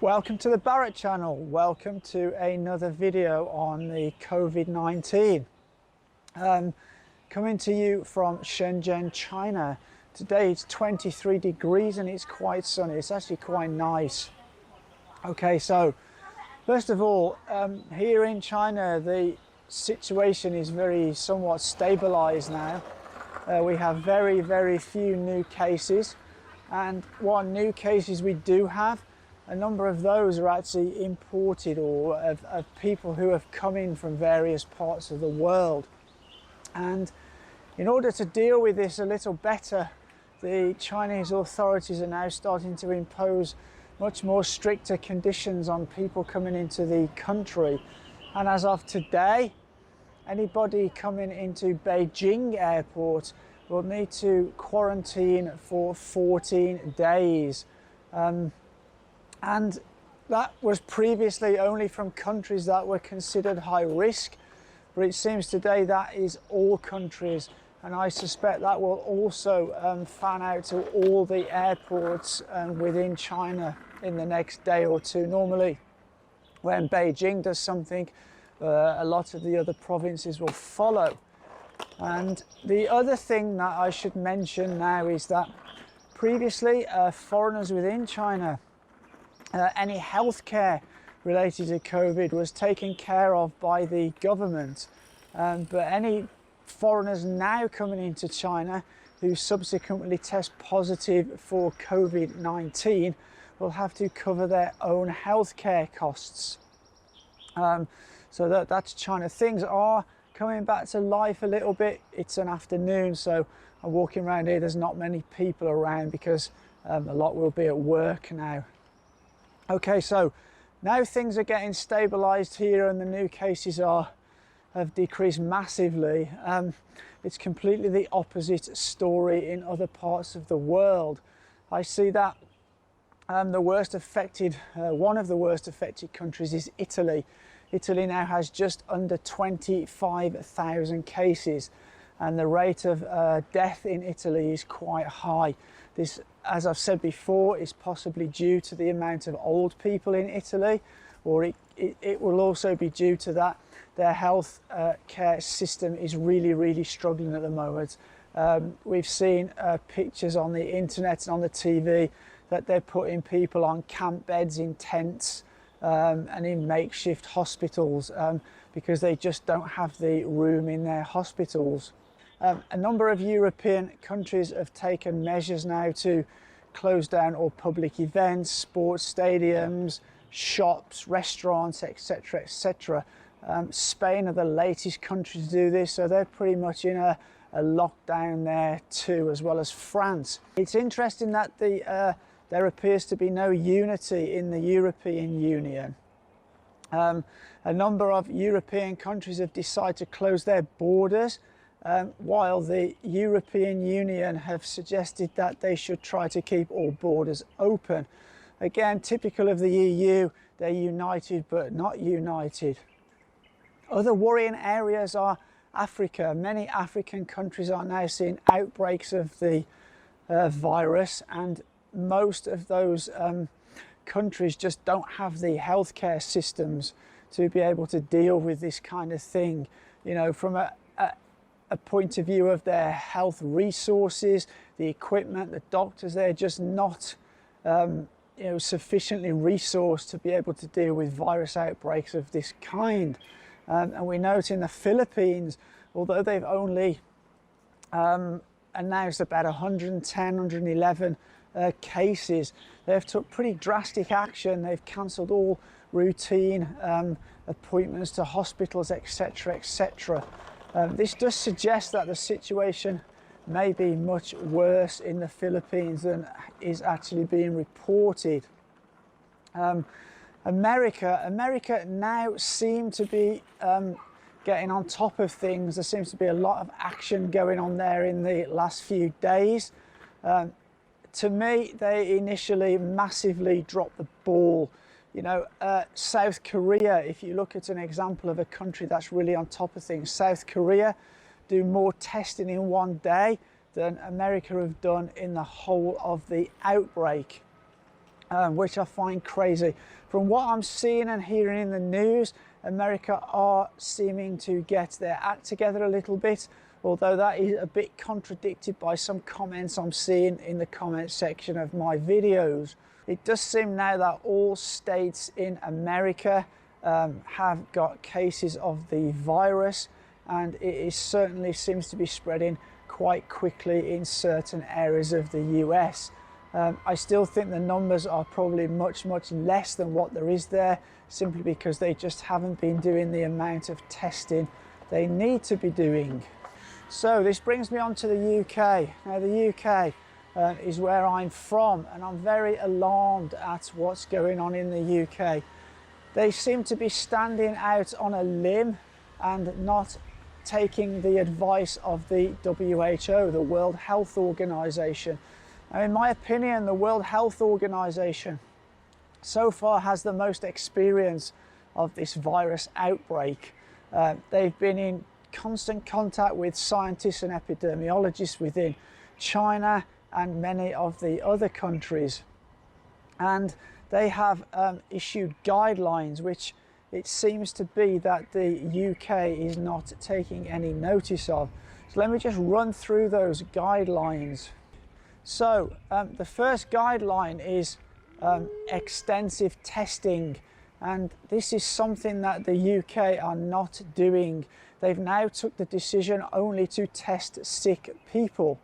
Welcome to the Barrett channel. Welcome to another video on the COVID-19. Coming to you from Shenzhen, China. Today it's 23 degrees and it's quite sunny. It's actually quite nice. Okay, so first of all, here in China the situation is somewhat stabilized now. We have very few new cases, and what new cases we do have, a number of those are actually imported or of people who have come in from various parts of the world. And in order to deal with this a little better, the Chinese authorities are now starting to impose much more stricter conditions on people coming into the country. And as of today, anybody coming into Beijing airport will need to quarantine for 14 days. And that was previously only from countries that were considered high risk, but it seems today that is all countries, and I suspect that will also fan out to all the airports within China in the next day or two. Normally when Beijing does something, a lot of the other provinces will follow. And the other thing that I should mention now is that previously foreigners within China, any healthcare related to COVID was taken care of by the government, but any foreigners now coming into China who subsequently test positive for COVID-19 will have to cover their own healthcare costs. So that's China. Things are coming back to life a little bit. It's an afternoon, so I'm walking around here. There's not many people around because a lot will be at work now. Okay, so now things are getting stabilized here and the new cases have decreased massively. It's completely the opposite story in other parts of the world. I see that one of the worst affected countries is Italy. Italy now has just under 25,000 cases, and the rate of death in Italy is quite high. This, as I've said before, is possibly due to the amount of old people in Italy, or it will also be due to that their health care system is really struggling at the moment. We've seen pictures on the internet and on the TV that they're putting people on camp beds in tents and in makeshift hospitals because they just don't have the room in their hospitals. A number of European countries have taken measures now to close down all public events, sports stadiums, shops, restaurants, etc, etc. Spain are the latest country to do this, so they're pretty much in a lockdown there too, as well as France. It's interesting that there appears to be no unity in the European Union. A number of European countries have decided to close their borders, while the European Union have suggested that they should try to keep all borders open. Again, typical of the EU, they're united but not united. Other worrying areas are Africa. Many African countries are now seeing outbreaks of the virus, and most of those countries just don't have the healthcare systems to be able to deal with this kind of thing. You know, from a point of view of their health resources, the equipment, the doctors, they're just not sufficiently resourced to be able to deal with virus outbreaks of this kind. And we note in the Philippines, although they've only announced about 110, 111 cases, they've took pretty drastic action. They've cancelled all routine appointments to hospitals, etc, etc. This does suggest that the situation may be much worse in the Philippines than is actually being reported. America now seem to be getting on top of things. There seems to be a lot of action going on there in the last few days. To me, they initially massively dropped the ball. You know, South Korea, if you look at an example of a country that's really on top of things, South Korea do more testing in one day than America have done in the whole of the outbreak. which I find crazy. From what I'm seeing and hearing in the news, America are seeming to get their act together a little bit, although that is a bit contradicted by some comments I'm seeing in the comment section of my videos. It does seem now that all states in America have got cases of the virus, and it certainly seems to be spreading quite quickly in certain areas of the US. I still think the numbers are probably much less than what there is there, simply because they just haven't been doing the amount of testing they need to be doing. So this brings me on to the UK. Now the UK is where I'm from, and I'm very alarmed at what's going on in the UK. They seem to be standing out on a limb and not taking the advice of the WHO, the World Health Organization. Now, in my opinion, the World Health Organization so far has the most experience of this virus outbreak. They've been in constant contact with scientists and epidemiologists within China and many of the other countries, and they have issued guidelines which it seems to be that the UK is not taking any notice of. So let me just run through those guidelines. So the first guideline is extensive testing, and this is something that the UK are not doing. They've now took the decision only to test sick people.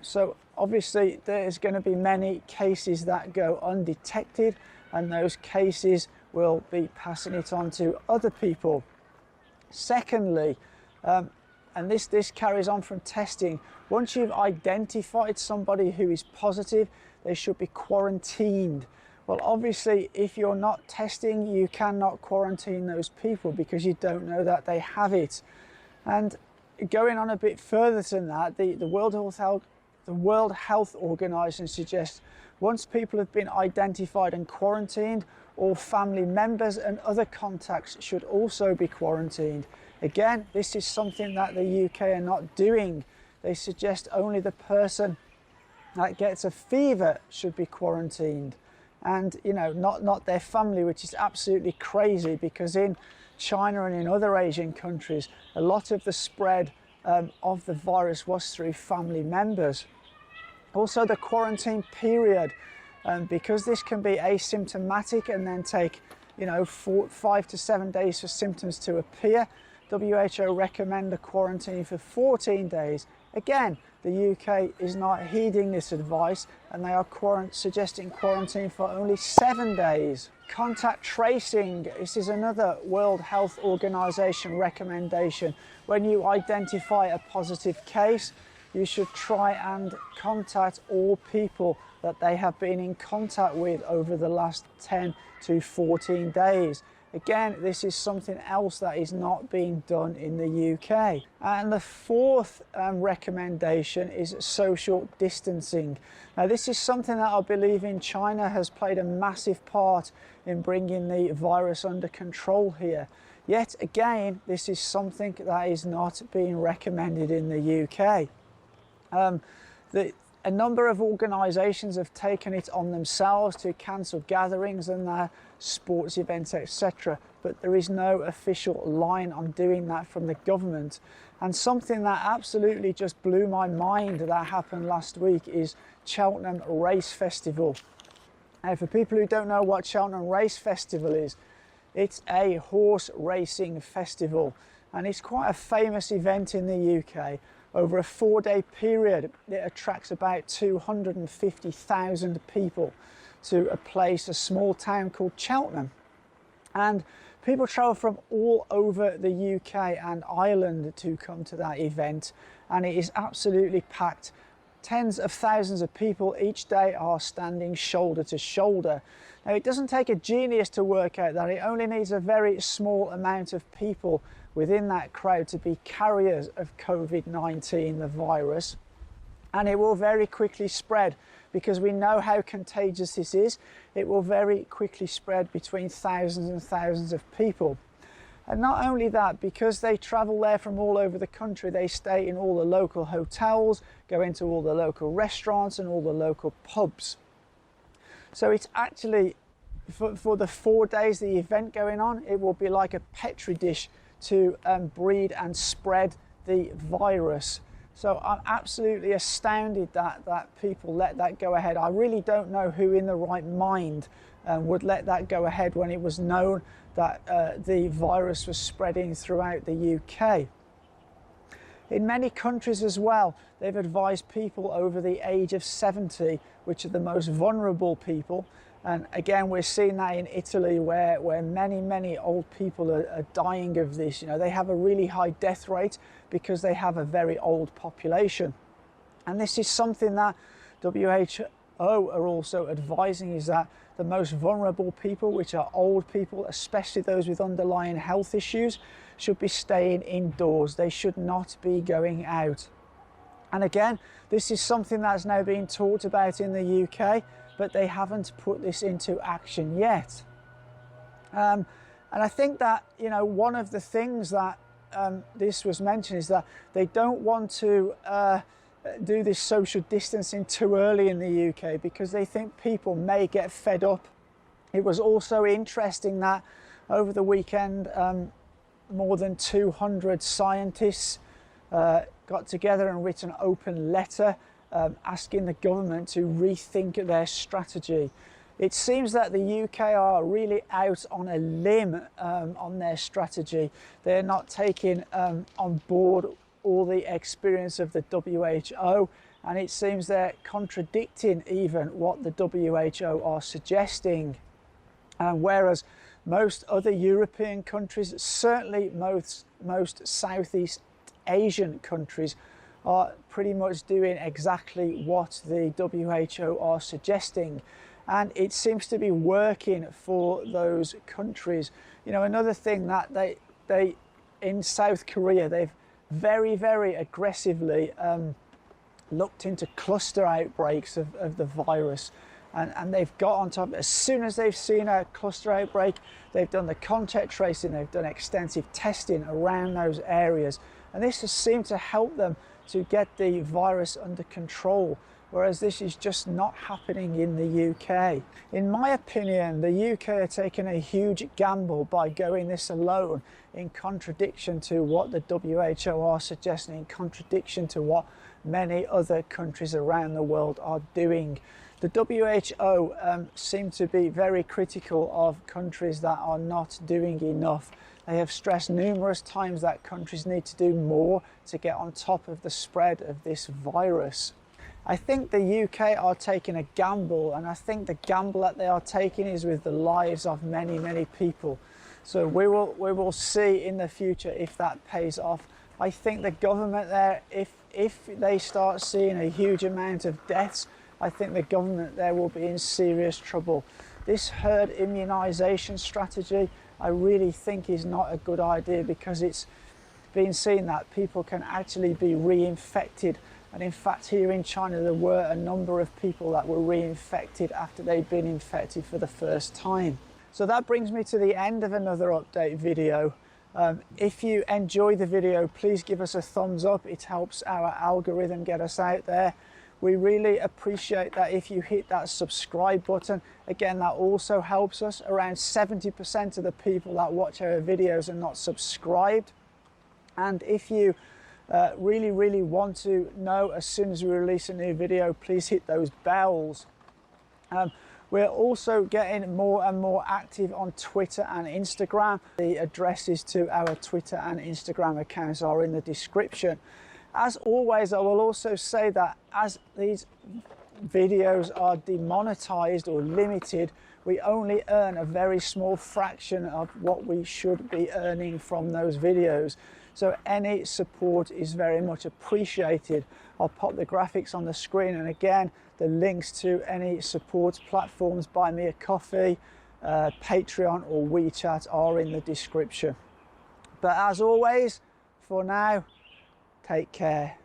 So obviously there's going to be many cases that go undetected, and those cases will be passing it on to other people. Secondly, and this carries on from testing, once you've identified somebody who is positive, they should be quarantined. Well, obviously, if you're not testing, you cannot quarantine those people because you don't know that they have it. And going on a bit further than that, the World Health Organization suggests once people have been identified and quarantined, all family members and other contacts should also be quarantined. Again, this is something that the UK are not doing. They suggest only the person that gets a fever should be quarantined, and not their family, which is absolutely crazy, because in China and in other Asian countries, a lot of the spread of the virus was through family members. Also, the quarantine period, because this can be asymptomatic and then take 5 to 7 days for symptoms to appear, WHO recommend a quarantine for 14 days. Again, the UK is not heeding this advice, and they are suggesting quarantine for only 7 days. Contact tracing, this is another World Health Organization recommendation. When you identify a positive case, you should try and contact all people that they have been in contact with over the last 10 to 14 days. Again, this is something else that is not being done in the UK. And the fourth recommendation is social distancing. Now, this is something that I believe in China has played a massive part in bringing the virus under control here. Yet again, this is something that is not being recommended in the UK. A number of organisations have taken it on themselves to cancel gatherings and their sports events, etc. But there is no official line on doing that from the government. And something that absolutely just blew my mind that happened last week is Cheltenham Race Festival. Now, for people who don't know what Cheltenham Race Festival is, it's a horse racing festival, and it's quite a famous event in the UK. Over a 4-day period, it attracts about 250,000 people to a small town called Cheltenham. And people travel from all over the UK and Ireland to come to that event, and it is absolutely packed. Tens of thousands of people each day are standing shoulder to shoulder. Now, it doesn't take a genius to work out that it only needs a very small amount of people within that crowd to be carriers of COVID-19, the virus, and it will very quickly spread, because we know how contagious this is. It will very quickly spread between thousands and thousands of people. And not only that, because they travel there from all over the country, they stay in all the local hotels, go into all the local restaurants and all the local pubs. So it's actually, for the 4 days the event going on, it will be like a petri dish to breed and spread the virus. So I'm absolutely astounded that people let that go ahead. I really don't know who in the right mind would let that go ahead when it was known that the virus was spreading throughout the UK. In many countries as well, they've advised people over the age of 70, which are the most vulnerable people. And again, we're seeing that in Italy where many old people are dying of this. You know, they have a really high death rate because they have a very old population. And this is something that WHO are also advising, is that the most vulnerable people, which are old people, especially those with underlying health issues, should be staying indoors. They should not be going out. And again, this is something that's now being talked about in the UK, but they haven't put this into action yet. And I think that, you know, one of the things that this was mentioned is that they don't want to do this social distancing too early in the UK because they think people may get fed up. It was also interesting that over the weekend, more than 200 scientists got together and written an open letter asking the government to rethink their strategy. It seems that the UK are really out on a limb on their strategy. They're not taking on board all the experience of the WHO, and it seems they're contradicting even what the WHO are suggesting. Whereas most other European countries, certainly most Southeast Asian countries, are pretty much doing exactly what the WHO are suggesting, and it seems to be working for those countries. You know, another thing that they in South Korea, they've very aggressively looked into cluster outbreaks of the virus, and they've got on top. As soon as they've seen a cluster outbreak, they've done the contact tracing, they've done extensive testing around those areas, and this has seemed to help them to get the virus under control, whereas this is just not happening in the UK. In my opinion, the UK are taking a huge gamble by going this alone, in contradiction to what the WHO are suggesting, in contradiction to what many other countries around the world are doing. The WHO seem to be very critical of countries that are not doing enough. They have stressed numerous times that countries need to do more to get on top of the spread of this virus. I think the UK are taking a gamble, and I think the gamble that they are taking is with the lives of many people. So we will see in the future if that pays off. I think the government there, if they start seeing a huge amount of deaths, I think the government there will be in serious trouble. This herd immunisation strategy, I really think is not a good idea, because it's been seen that people can actually be reinfected. And in fact, here in China, there were a number of people that were reinfected after they'd been infected for the first time. So that brings me to the end of another update video. If you enjoy the video, please give us a thumbs up. It helps our algorithm get us out there. We really appreciate that if you hit that subscribe button. Again, that also helps us. Around 70% of the people that watch our videos are not subscribed. And if you really want to know as soon as we release a new video, please hit those bells. We're also getting more and more active on Twitter and Instagram. The addresses to our Twitter and Instagram accounts are in the description. As always, I will also say that as these videos are demonetized or limited, we only earn a very small fraction of what we should be earning from those videos. So any support is very much appreciated. I'll pop the graphics on the screen, and again, the links to any support platforms, Buy Me a Coffee, Patreon or WeChat, are in the description. But as always, for now, take care.